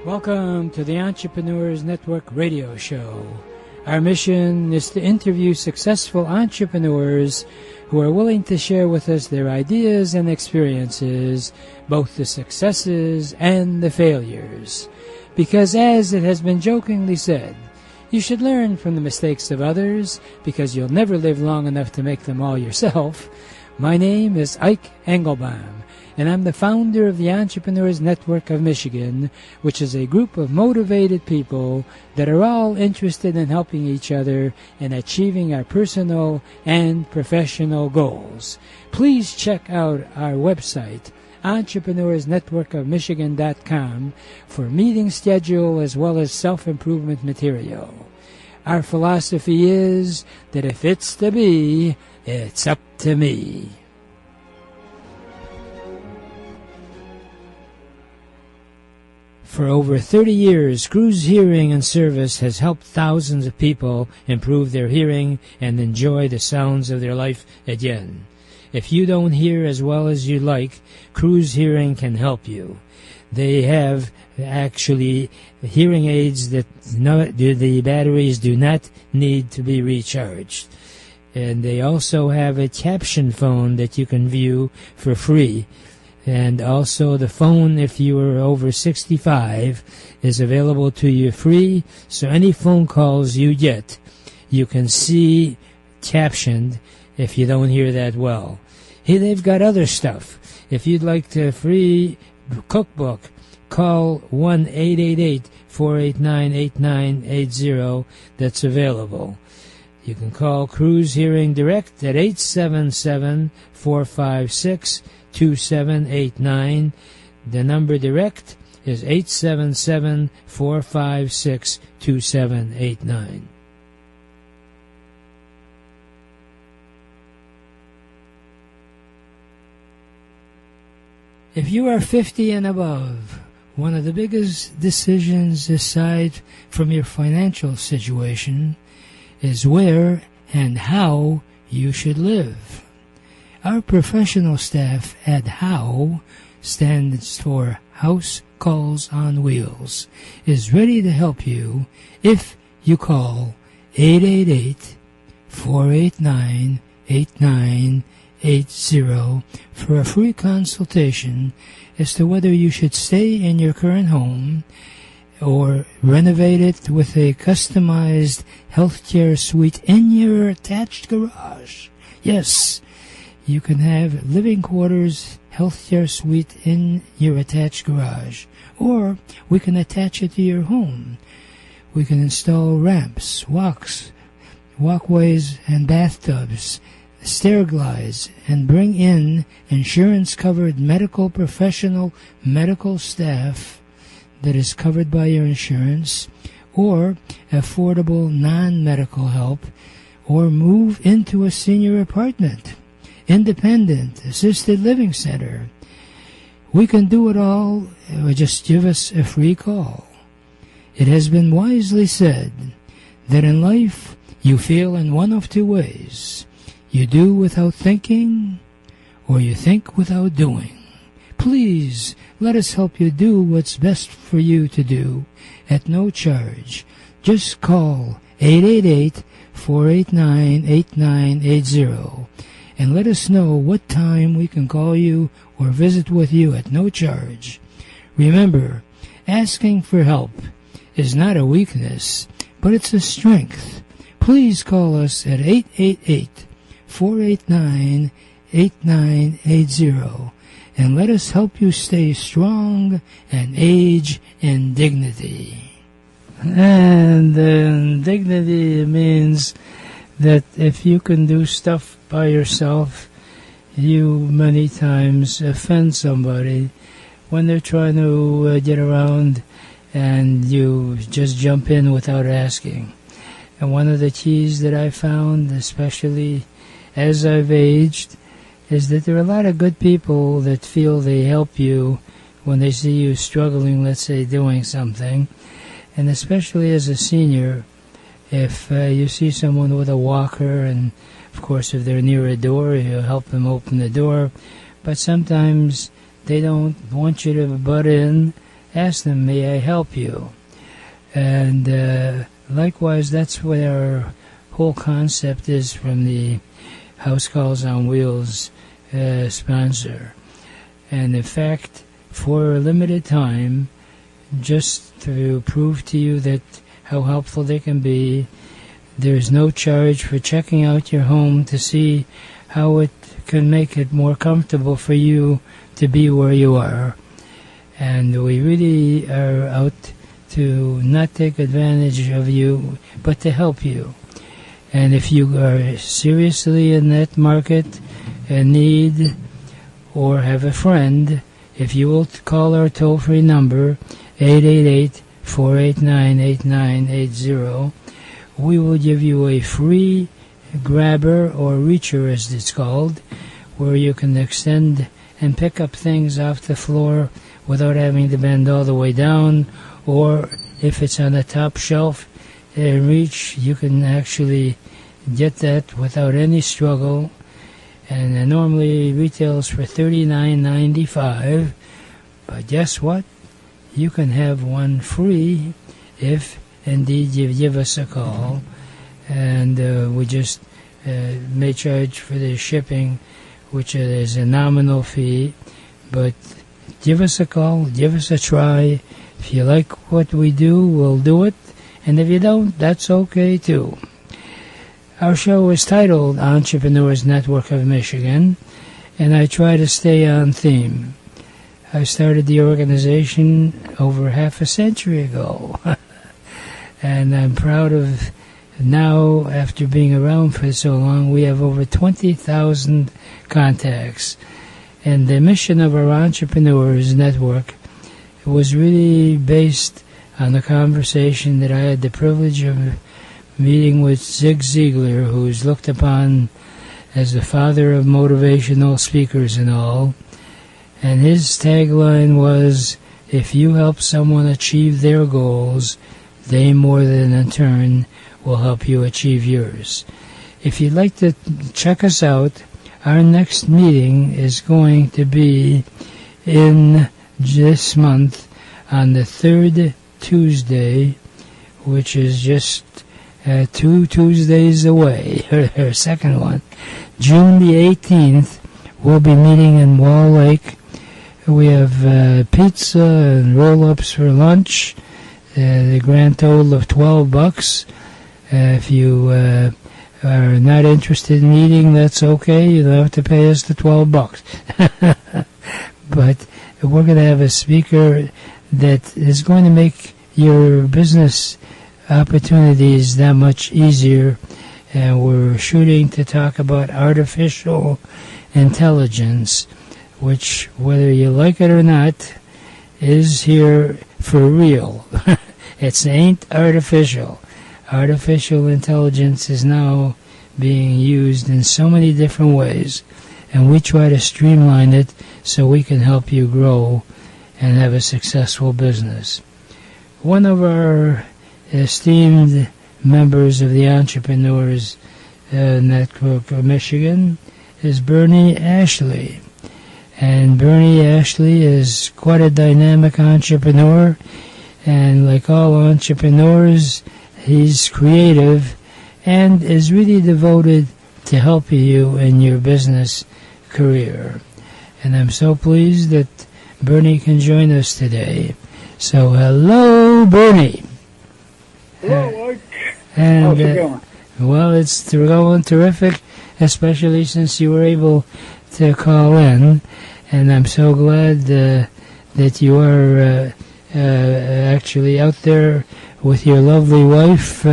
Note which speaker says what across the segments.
Speaker 1: Welcome to the Entrepreneurs Network radio show. Our mission is to interview successful entrepreneurs who are willing to share with us their ideas and experiences, both the successes and the failures. Because as it has been jokingly said, you should learn from the mistakes of others because you'll never live long enough to make them all yourself. My name is Ike Engelbaum, and I'm the founder of the Entrepreneurs Network of Michigan, which is a group of motivated people that are all interested in helping each other in achieving our personal and professional goals. Please check out our website, entrepreneursnetworkofmichigan.com, for meeting schedule as well as self-improvement material. Our philosophy is that if it's to be, it's up to me. For over 30 years, Cruz Hearing and Service has helped thousands of people improve their hearing and enjoy the sounds of their life again. If you don't hear as well as you like, Cruz Hearing can help you. They have actually hearing aids that the batteries do not need to be recharged. And they also have a caption phone that you can view for free. And also the phone, if you are over 65, is available to you free. So any phone calls you get, you can see captioned if you don't hear that well. Hey, they've got other stuff. If you'd like the free cookbook, call 1-888-489-8980. That's available. You can call Cruz Hearing Direct at 877-456-2789. The number direct is 877-456-2789. If you are 50 and above, one of the biggest decisions aside from your financial situation is where and how you should live. Our professional staff at HOW, stands for House Calls on Wheels, is ready to help you if you call 888-489-8980 for a free consultation as to whether you should stay in your current home or renovate it with a customized healthcare suite in your attached garage. Yes, you can have living quarters healthcare suite in your attached garage, or we can attach it to your home. We can install ramps, walkways, and bathtubs, stair glides, and bring in insurance-covered medical professional medical staff that is covered by your insurance, or affordable non-medical help, or move into a senior apartment, independent, assisted living center. We can do it all. Just give us a free call. It has been wisely said that in life you feel in one of two ways. You do without thinking, or you think without doing. Please let us help you do what's best for you to do at no charge. Just call 888-489-8980 and let us know what time we can call you or visit with you at no charge. Remember, asking for help is not a weakness, but it's a strength. Please call us at 888-489-8980 and let us help you stay strong and age in dignity. And dignity means that if you can do stuff by yourself, you many times offend somebody when they're trying to get around and you just jump in without asking. And one of the keys that I found, especially as I've aged, is that there are a lot of good people that feel they help you when they see you struggling, let's say, doing something. And especially as a senior, if you see someone with a walker, and of course if they're near a door, you help them open the door. But sometimes they don't want you to butt in ask them, may I help you? And likewise, that's what our whole concept is from the House Calls on Wheels sponsor. And in fact, for a limited time, just to prove to you that how helpful they can be, there's no charge for checking out your home to see how it can make it more comfortable for you to be where you are. And we really are out to not take advantage of you, but to help you. And if you are seriously in that market and need, or have a friend, if you will call our toll-free number, 888-489-8980, we will give you a free grabber or reacher, as it's called, where you can extend and pick up things off the floor without having to bend all the way down, or if it's on the top shelf reach, you can actually get that without any struggle. And it normally retails for $39.95, but guess what? You can have one free if indeed you give us a call, and we just may charge for the shipping, which is a nominal fee, but give us a call, give us a try. If you like what we do, we'll do it, and if you don't, that's okay too. Our show is titled Entrepreneurs Network of Michigan, and I try to stay on theme. I started the organization over half a century ago, and I'm proud of now, after being around for so long, we have over 20,000 contacts. And the mission of our Entrepreneurs Network was really based on a conversation that I had the privilege of meeting with Zig Ziglar, who is looked upon as the father of motivational speakers and all. And his tagline was, if you help someone achieve their goals, they more than in turn will help you achieve yours. If you'd like to check us out, our next meeting is going to be in this month on the third Tuesday, which is just 2 Tuesdays away, or second one. June the 18th, we'll be meeting in Wall Lake. We have pizza and roll-ups for lunch, the grand total of $12. If you are not interested in eating, that's okay. You don't have to pay us the $12. But we're going to have a speaker that is going to make your business opportunities that much easier. And we're shooting to talk about artificial intelligence, which, whether you like it or not, is here for real. It ain't artificial. Artificial intelligence is now being used in so many different ways, and we try to streamline it so we can help you grow and have a successful business. One of our esteemed members of the Entrepreneurs Network of Michigan is Burney Ashley. And Burney Ashley is quite a dynamic entrepreneur, and like all entrepreneurs, he's creative and is really devoted to helping you in your business career. And I'm so pleased that Burney can join us today. So hello, Burney.
Speaker 2: Hello, Art.
Speaker 1: And,
Speaker 2: how's it going?
Speaker 1: Well, it's going terrific, especially since you were able to call in. And I'm so glad that you are actually out there with your lovely wife.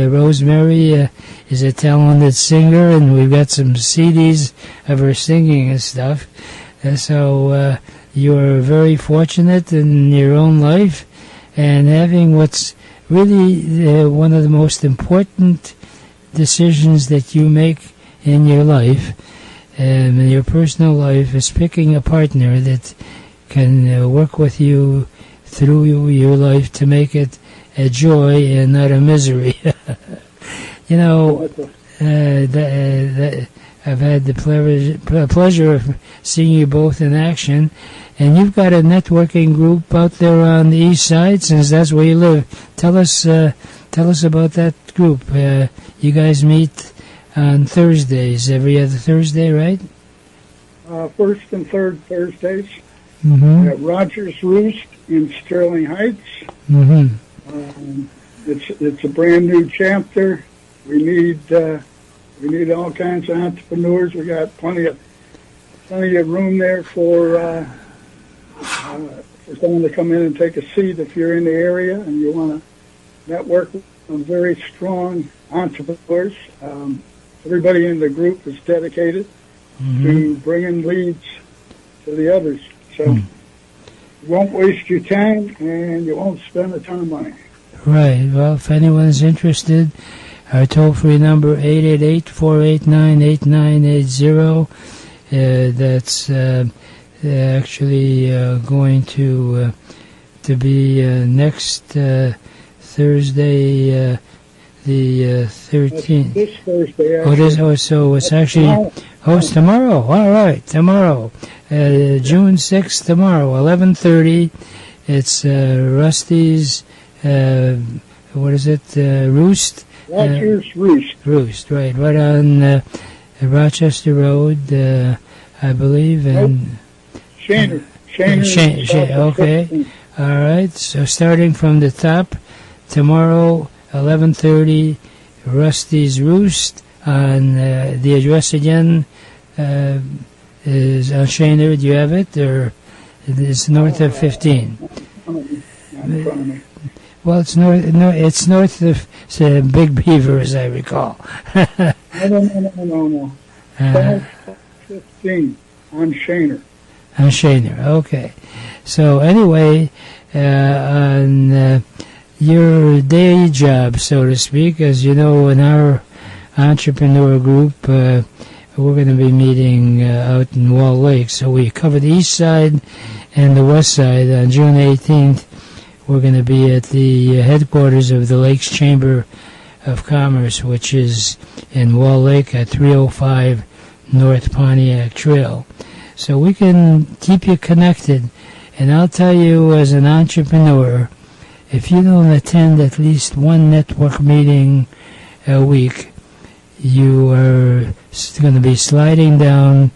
Speaker 1: Rosemary, is a talented singer, and we've got some CDs of her singing and stuff. So you are very fortunate in your own life, and having what's really one of the most important decisions that you make in your life, in your personal life, is picking a partner that can work with you through your life to make it a joy and not a misery. You know, I've had the pleasure of seeing you both in action. And you've got a networking group out there on the east side, since that's where you live. Tell us about that group. You guys meet on Thursdays, every other Thursday, right?
Speaker 2: First and third Thursdays at Rogers Roost in Sterling Heights. It's a brand new chapter. We need all kinds of entrepreneurs. We got plenty of room there for someone to come in and take a seat if you're in the area and you want to network with some very strong entrepreneurs. Everybody in the group is dedicated to bringing leads to the others. So you won't waste your time and you won't spend a ton of money.
Speaker 1: Right. Well, if anyone's interested, our toll-free number, 888-489-8980. That's actually going to be next Thursday, the 13th.
Speaker 2: This Thursday.
Speaker 1: So it's actually tomorrow. All right, tomorrow, June 6th. Tomorrow, 11:30. It's Rusty's. What is it? Roost.
Speaker 2: Rogers Roost.
Speaker 1: Roost, right on Rochester Road, I believe, and
Speaker 2: Shaner.
Speaker 1: Okay. All right. So starting from the top, tomorrow, 11:30, Rusty's Roost. On the address again is on Shaner. Do you have it, or it's north of 15? Well, it's north. No, it's north of Big Beaver, as I recall.
Speaker 2: No. 15 on Shaner.
Speaker 1: On Shaner, okay. So anyway, on your day job, so to speak, as you know, in our entrepreneur group, we're going to be meeting out in Wall Lake. So we cover the east side and the west side. On June 18th, we're going to be at the headquarters of the Lakes Chamber of Commerce, which is in Wall Lake at 305 North Pontiac Trail. So we can keep you connected. And I'll tell you, as an entrepreneur, if you don't attend at least one network meeting a week, you are going to be sliding down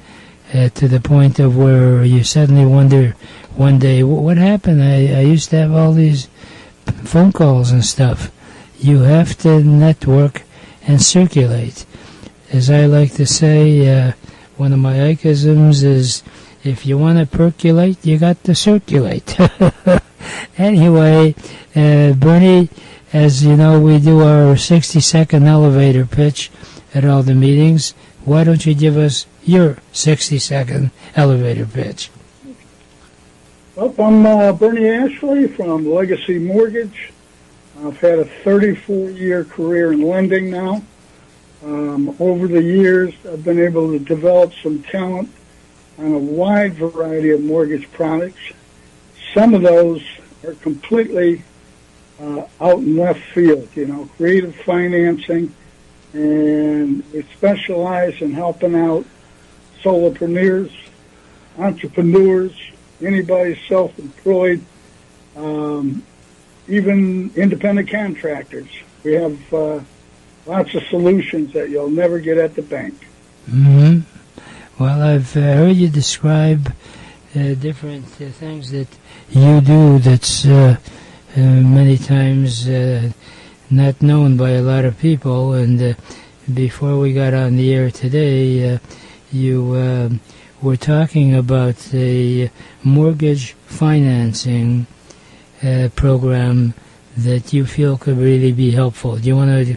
Speaker 1: to the point of where you suddenly wonder one day, what happened? I used to have all these phone calls and stuff. You have to network and circulate. As I like to say, one of my ichisms is, if you want to percolate, you got to circulate. Anyway, Burney, as you know, we do our 60-second elevator pitch at all the meetings. Why don't you give us your 60-second elevator pitch?
Speaker 2: Well, I'm Burney Ashley from Legacy Mortgage. I've had a 34-year career in lending now. Over the years, I've been able to develop some talent on a wide variety of mortgage products. Some of those are completely out in left field, creative financing, and we specialize in helping out solopreneurs, entrepreneurs, anybody self-employed, even independent contractors. We have lots of solutions that you'll never get at the bank.
Speaker 1: Mm-hmm. Well, I've heard you describe different things that you do that's many times not known by a lot of people. And before we got on the air today, you were talking about a mortgage financing program that you feel could really be helpful. Do you want to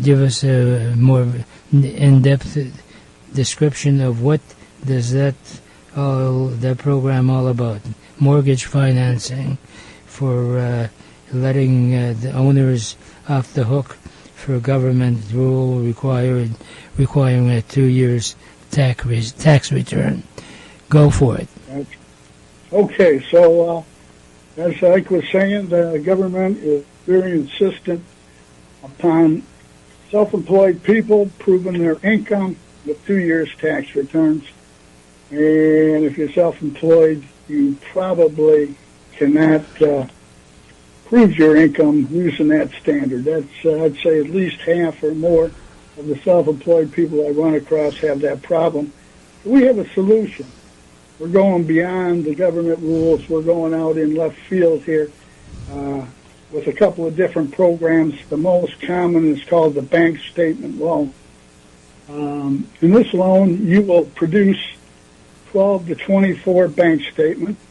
Speaker 1: give us a more in-depth description of what does that program all about? Mortgage financing for letting the owners off the hook for government rule requiring a 2 years tax return. Go for it.
Speaker 2: Okay, so as Ike was saying, the government is very insistent upon self-employed people proving their income with 2 years tax returns. And if you're self-employed, you probably cannot prove your income using that standard. That's, I'd say, at least half or more of the self-employed people I run across have that problem. We have a solution. We're going beyond the government rules. We're going out in left field here with a couple of different programs. The most common is called the bank statement loan. In this loan, you will produce 12 to 24 bank statements,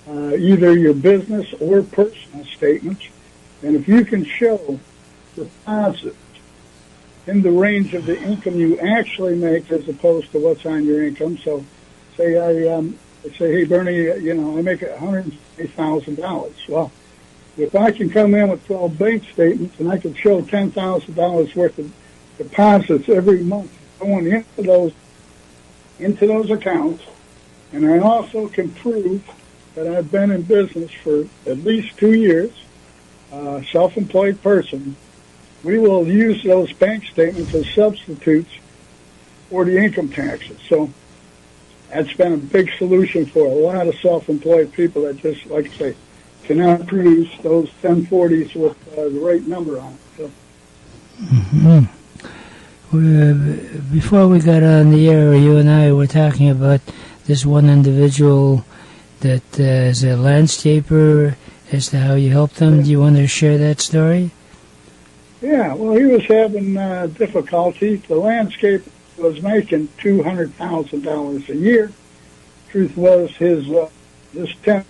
Speaker 2: either your business or personal statements. And if you can show deposits in the range of the income you actually make as opposed to what's on your income. So say I say, hey, Bernie, I make $150,000. Well, if I can come in with 12 bank statements and I can show $10,000 worth of deposits every month going into those accounts, and I also can prove that I've been in business for at least 2 years, self-employed person, we will use those bank statements as substitutes for the income taxes. So that's been a big solution for a lot of self-employed people that just, like I say, cannot produce those 1040s with the right number on it. So.
Speaker 1: Mm-hmm. Before we got on the air, you and I were talking about this one individual that is a landscaper, as to how you helped him. Do you want to share that story?
Speaker 2: Yeah, well, he was having difficulty. The landscape was making $200,000 a year. Truth was, his tent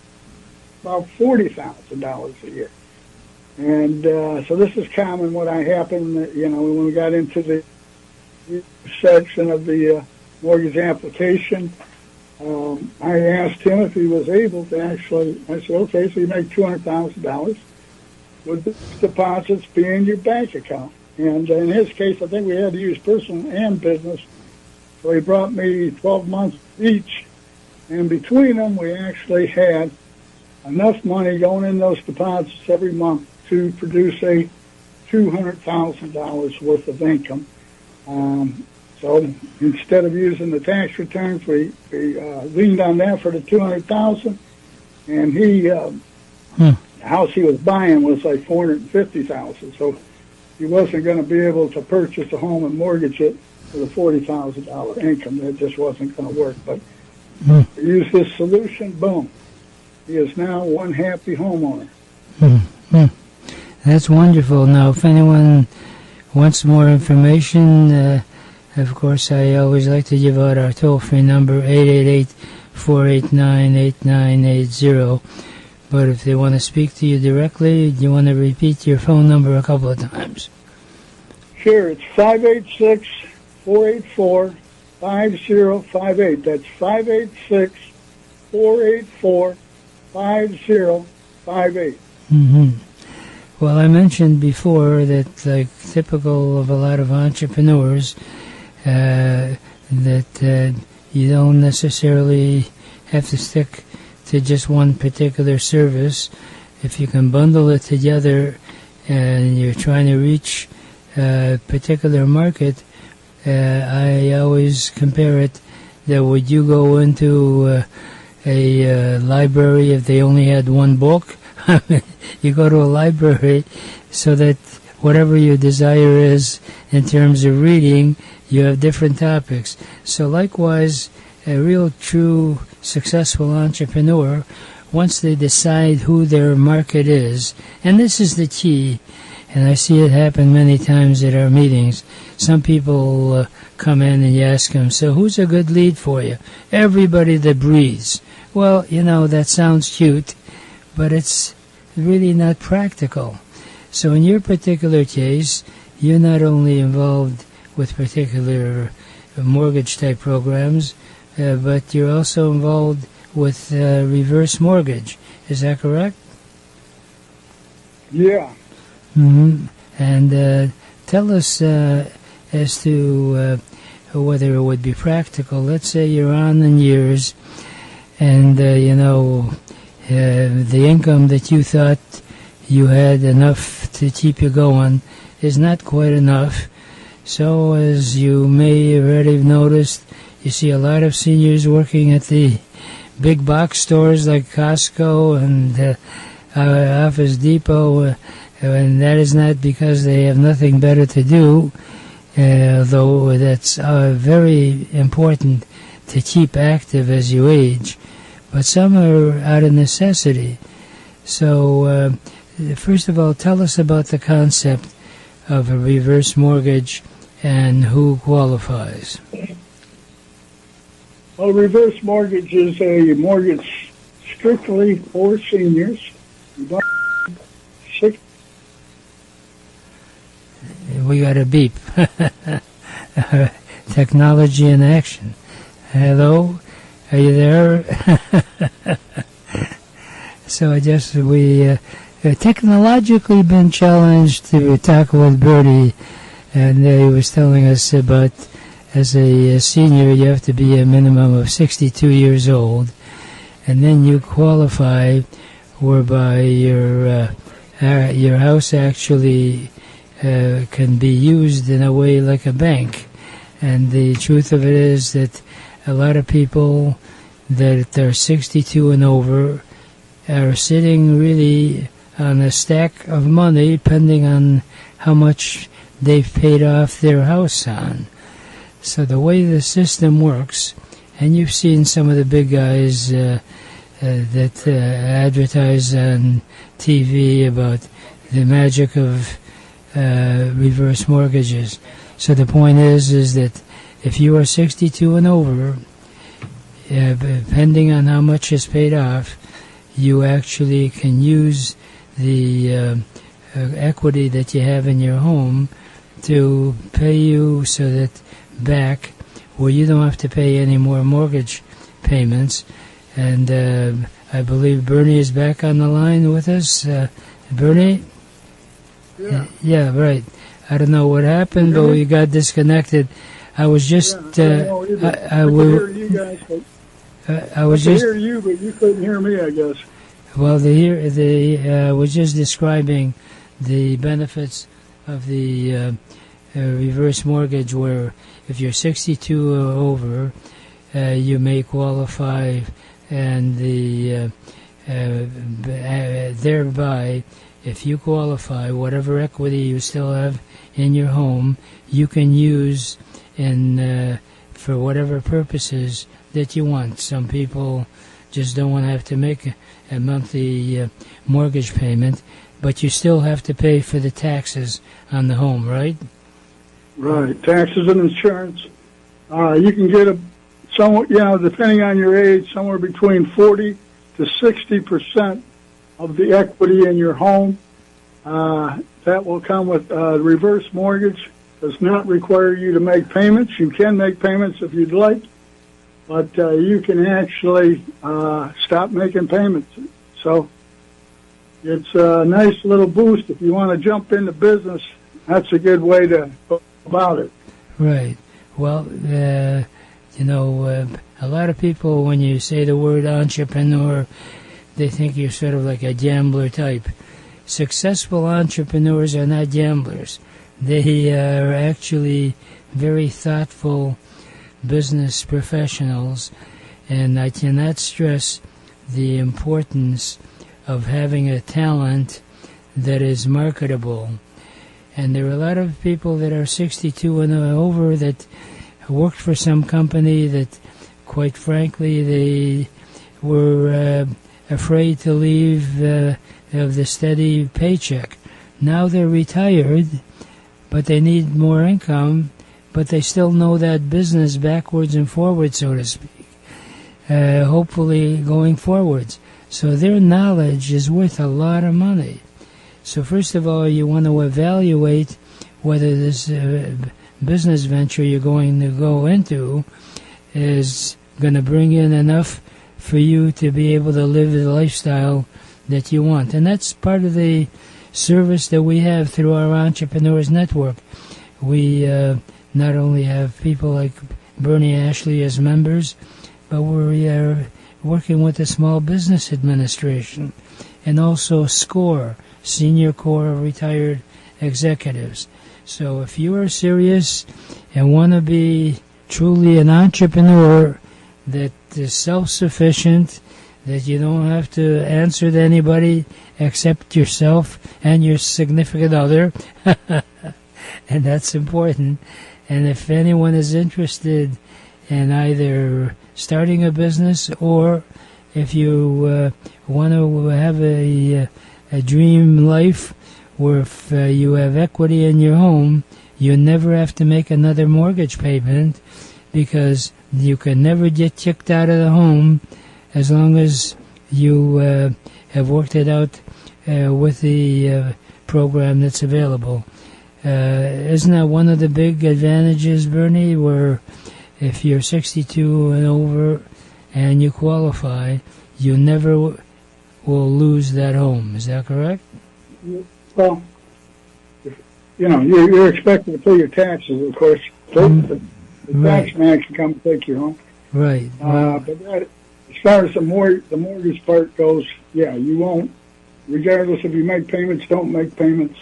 Speaker 2: about $40,000 a year. And so this is common. What happened, when we got into the section of the mortgage application, I asked him if he was able to actually, I said, okay, so you make $200,000. Would the deposits be in your bank account? And in his case, I think we had to use personal and business. So he brought me 12 months each. And between them, we actually had enough money going in those deposits every month to produce a $200,000 worth of income. So instead of using the tax returns, we leaned on that for the $200,000. And the house he was buying was like $450,000. So he wasn't going to be able to purchase a home and mortgage it for the $40,000 income. That just wasn't going to work. But we used this solution, boom. He is now one happy homeowner.
Speaker 1: That's wonderful. Now, if anyone wants more information, of course, I always like to give out our toll-free number, 888-489-8980. But if they want to speak to you directly, do you want to repeat your phone number a couple of times?
Speaker 2: Sure. It's 586-484-5058. That's 586-484-5058.
Speaker 1: Well, I mentioned before that, like typical of a lot of entrepreneurs, that you don't necessarily have to stick to just one particular service. If you can bundle it together and you're trying to reach a particular market, I always compare it that would you go into a library if they only had one book? You go to a library so that whatever your desire is in terms of reading, you have different topics. So likewise, a real true successful entrepreneur, once they decide who their market is, and this is the key, and I see it happen many times at our meetings. Some people come in and you ask them, so who's a good lead for you? Everybody that breathes. Well, that sounds cute, but it's really not practical. So in your particular case, you're not only involved with particular mortgage-type programs, but you're also involved with reverse mortgage. Is that correct?
Speaker 2: Yeah.
Speaker 1: And tell us as to whether it would be practical. Let's say you're on in years, and the income that you thought you had enough to keep you going is not quite enough. So, as you may already have noticed, you see a lot of seniors working at the big box stores like Costco and Office Depot, and that is not because they have nothing better to do, though that's very important to keep active as you age, but some are out of necessity. So, first of all, tell us about the concept of a reverse mortgage and who qualifies.
Speaker 2: Well, reverse mortgage is a mortgage strictly for seniors.
Speaker 1: We got a beep. Technology in action. Hello? Are you there? So I guess we technologically been challenged to talk with Burney, and he was telling us about, as a senior, you have to be a minimum of 62 years old, and then you qualify whereby your house actually can be used in a way like a bank. And the truth of it is that a lot of people that are 62 and over are sitting really on a stack of money, depending on how much they've paid off their house on. So the way the system works, and you've seen some of the big guys that advertise on TV about the magic of reverse mortgages. So the point is that if you are 62 and over, depending on how much is paid off, you actually can use the equity that you have in your home to pay you so that back where you don't have to pay any more mortgage payments. And I believe Burney is back on the line with us. Burney? Yeah, right. I don't know what happened, but we got disconnected. I was just... I will hear you guys, but I was just hear you, but you couldn't hear me, I guess. Well, was just describing the benefits of the reverse mortgage, where if you're 62 or over, you may qualify, and thereby, if you qualify, whatever equity you still have in your home, you can use for whatever purposes that you want. Some people just don't want to have to make a monthly mortgage payment, but you still have to pay for the taxes on the home, right?
Speaker 2: Right, taxes and insurance. You can get depending on your age, somewhere between 40 to 60% of the equity in your home. That will come with reverse mortgage. Does not require you to make payments. You can make payments if you'd like, but you can actually stop making payments. So it's a nice little boost. If you want to jump into business, that's a good way to go about it.
Speaker 1: Right. Well, a lot of people, when you say the word entrepreneur, they think you're sort of like a gambler type. Successful entrepreneurs are not gamblers. They are actually very thoughtful business professionals, and I cannot stress the importance of having a talent that is marketable. And there are a lot of people that are 62 and over that worked for some company that, quite frankly, they were afraid to leave of the steady paycheck. Now they're retired, but they need more income, but they still know that business backwards and forwards, so to speak, hopefully going forwards. So their knowledge is worth a lot of money. So first of all, you want to evaluate whether this business venture you're going to go into is going to bring in enough for you to be able to live the lifestyle that you want. And that's part of the service that we have through our Entrepreneurs Network. We not only have people like Burney Ashley as members, but we are working with the Small Business Administration and also SCORE, Senior Corps of Retired Executives. So if you are serious and want to be truly an entrepreneur that is self-sufficient, that you don't have to answer to anybody except yourself and your significant other, and that's important. And if anyone is interested in either starting a business, or if you want to have a dream life where if you have equity in your home, you never have to make another mortgage payment, because you can never get kicked out of the home as long as you have worked it out with the program that's available. Isn't that one of the big advantages, Burney, where if you're 62 and over and you qualify, you never will lose that home? Is that correct?
Speaker 2: Well, you're expected to pay your taxes, of course. The tax man can come take your home.
Speaker 1: Right.
Speaker 2: But as far as the mortgage part goes, yeah, you won't, regardless if you make payments, don't make payments,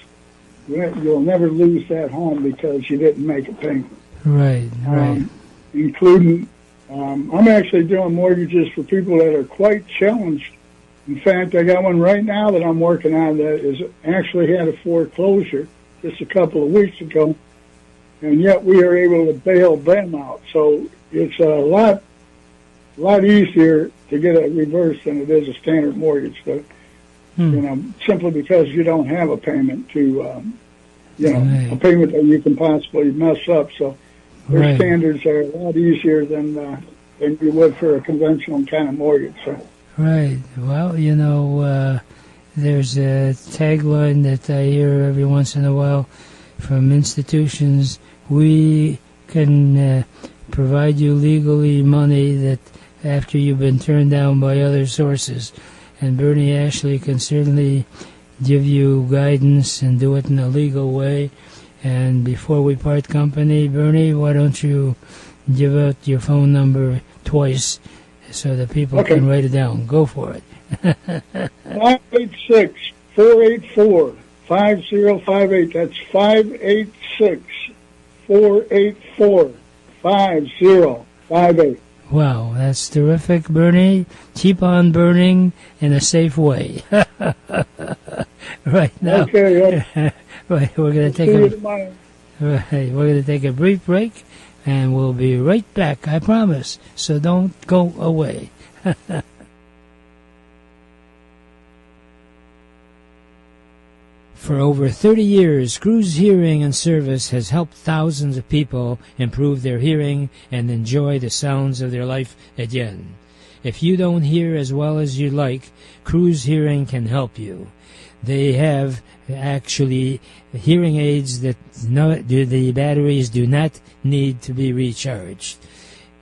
Speaker 2: you'll never lose that home because you didn't make a payment.
Speaker 1: Right.
Speaker 2: Including, I'm actually doing mortgages for people that are quite challenged. In fact, I got one right now that I'm working on that is actually had a foreclosure just a couple of weeks ago, and yet we are able to bail them out. So it's a lot easier to get a reverse than it is a standard mortgage. But simply because you don't have a payment to, a payment that you can possibly mess up. So their standards are a lot easier than you would for a conventional kind of mortgage. So.
Speaker 1: Right. Well, there's a tagline that I hear every once in a while from institutions: we can provide you legally money that after you've been turned down by other sources. And Burney Ashley can certainly give you guidance and do it in a legal way. And before we part company, Burney, why don't you give out your phone number twice so that people can write it down? Go for it. 586-484-5058. That's 586-484-5058. Wow, that's terrific, Burney. Keep on burning in a safe way. Right now.
Speaker 2: Okay.
Speaker 1: Right, we're going to take a brief break, and we'll be right back, I promise. So don't go away. For over 30 years, Cruz Hearing and Service has helped thousands of people improve their hearing and enjoy the sounds of their life again. If you don't hear as well as you like, Cruz Hearing can help you. They have actually hearing aids that the batteries do not need to be recharged.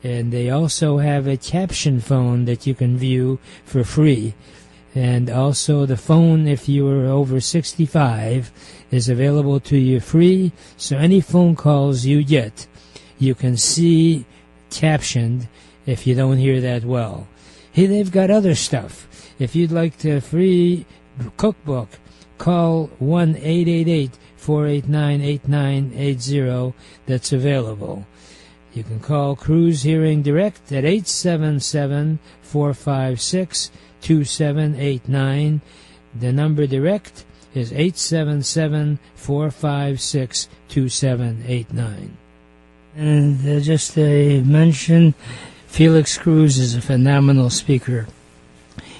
Speaker 1: And they also have a caption phone that you can view for free. And also the phone, if you are over 65, is available to you free. So any phone calls you get, you can see captioned if you don't hear that well. Hey, they've got other stuff. If you'd like the free cookbook, call 1-888-489-8980. That's available. You can call Cruz Hearing Direct at 877-456-2789. The number direct is 877-456-2789. And just to mention, Felix Cruz is a phenomenal speaker.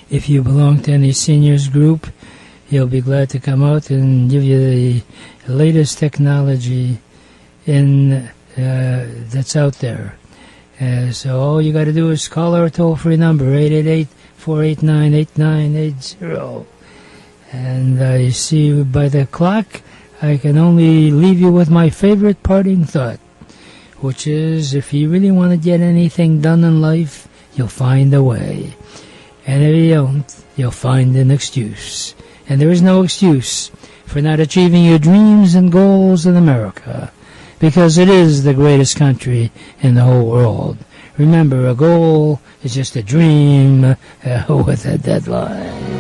Speaker 1: If you belong to any seniors group, he'll be glad to come out and give you the latest technology that's out there. So all you got to do is call our toll-free number, 888-489-8980. And you see, by the clock, I can only leave you with my favorite parting thought, which is, if you really want to get anything done in life, you'll find a way. And if you don't, you'll find an excuse. And there is no excuse for not achieving your dreams and goals in America, because it is the greatest country in the whole world. Remember, a goal is just a dream with a deadline.